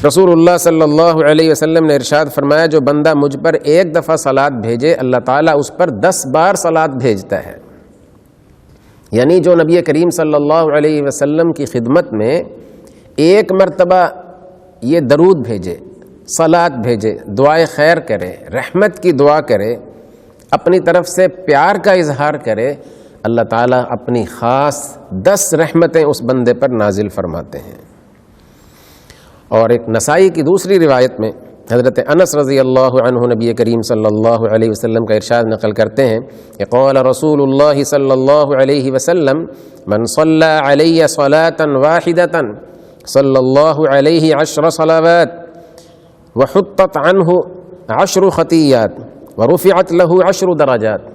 رسول اللہ صلی اللہ علیہ وسلم نے ارشاد فرمایا جو بندہ مجھ پر ایک دفعہ صلات بھیجے اللہ تعالیٰ اس پر 10 بار صلات بھیجتا ہے. یعنی جو نبی کریم صلی اللہ علیہ وسلم کی خدمت میں ایک مرتبہ یہ درود بھیجے، صلات بھیجے، دعائے خیر کرے، رحمت کی دعا کرے، اپنی طرف سے پیار کا اظہار کرے، اللہ تعالیٰ اپنی خاص 10 رحمتیں اس بندے پر نازل فرماتے ہیں. اور ایک نسائی کی دوسری روایت میں حضرت انس رضی اللہ عنہ نبی کریم صلی اللہ علیہ وسلم کا ارشاد نقل کرتے ہیں کہ قال رسول اللہ صلی اللہ علیہ وسلم من صلی علی صلاة واحدة صلی اللہ علیہ 10 صلوات وحطت عنہ 10 خطیات ورفعت له 10 درجات.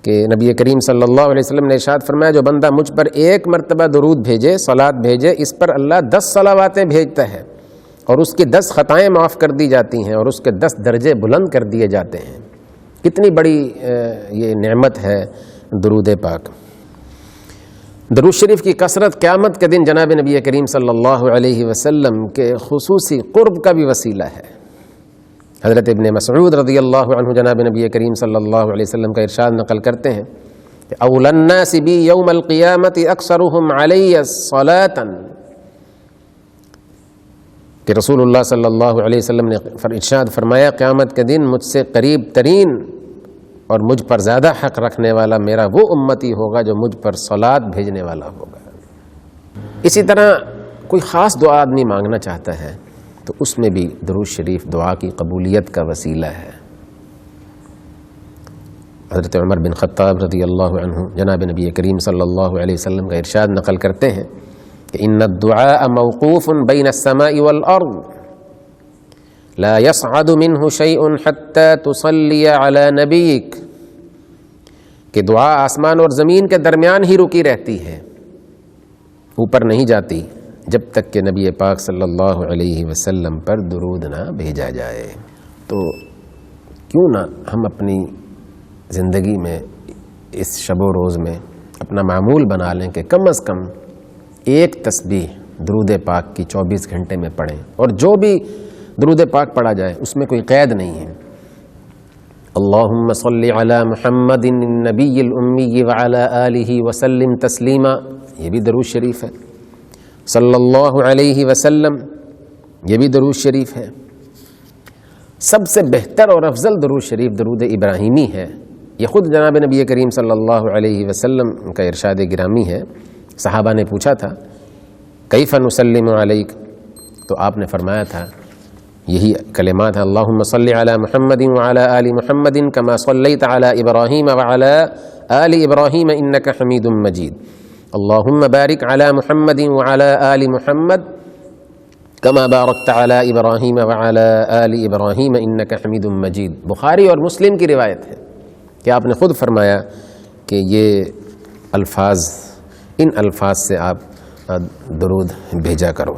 کہ نبی کریم صلی اللہ علیہ وسلم نے ارشاد فرمایا جو بندہ مجھ پر ایک مرتبہ درود بھیجے، صلات بھیجے، اس پر اللہ 10 صلواتیں بھیجتا ہے اور اس کی 10 خطائیں معاف کر دی جاتی ہیں اور اس کے 10 درجے بلند کر دیے جاتے ہیں. کتنی بڑی یہ نعمت ہے درود پاک. درود شریف کی کثرت قیامت کے دن جناب نبی کریم صلی اللہ علیہ وسلم کے خصوصی قرب کا بھی وسیلہ ہے. حضرت ابن مسعود رضی اللہ عنہ جناب نبی کریم صلی اللہ علیہ وسلم کا ارشاد نقل کرتے ہیں کہ اولی الناس بی یوم القیامت اکثرهم علی صلاۃ، کہ رسول اللہ صلی اللہ علیہ وسلم نے ارشاد فرمایا قیامت کے دن مجھ سے قریب ترین اور مجھ پر زیادہ حق رکھنے والا میرا وہ امتی ہوگا جو مجھ پر صلات بھیجنے والا ہوگا. اسی طرح کوئی خاص دعا آدمی مانگنا چاہتا ہے تو اس میں بھی درود شریف دعا کی قبولیت کا وسیلہ ہے. حضرت عمر بن خطاب رضی اللہ عنہ جناب نبی کریم صلی اللہ علیہ وسلم کا ارشاد نقل کرتے ہیں کہ ان الدعاء موقوف بین السماء والارض لا يصعد منه شيء حتى تصلي على نبيك، کہ دعا آسمان اور زمین کے درمیان ہی رکی رہتی ہے، اوپر نہیں جاتی جب تک کہ نبی پاک صلی اللہ علیہ وسلم پر درود نہ بھیجا جائے. تو کیوں نہ ہم اپنی زندگی میں اس شب و روز میں اپنا معمول بنا لیں کہ کم از کم ایک تسبیح درود پاک کی 24 گھنٹے میں پڑھیں، اور جو بھی درود پاک پڑھا جائے اس میں کوئی قید نہیں ہے. اللہم صلی علی محمد النبی الامی وعلی آلہ وسلم تسلیما، یہ بھی درود شریف ہے. صلی اللہ علیہ وسلم، یہ بھی درود شریف ہے. سب سے بہتر اور افضل درود شریف درود ابراہیمی ہے. یہ خود جناب نبی کریم صلی اللہ علیہ وسلم کا ارشاد گرامی ہے. صحابہ نے پوچھا تھا کیف نسلم علیک، تو آپ نے فرمایا تھا یہی کلمات ہیں اللہم صلی علی محمد وعلی آل محمد کما صلیت علی ابراہیم وعلی آل ابراہیم انک حمید مجید، اللہم بارک علی محمد وعلی آل محمد کما بارکت علی ابراہیم وعلی آل ابراہیم انک حمید مجید. بخاری اور مسلم کی روایت ہے کہ آپ نے خود فرمایا کہ یہ الفاظ، ان الفاظ سے آپ درود بھیجا کرو.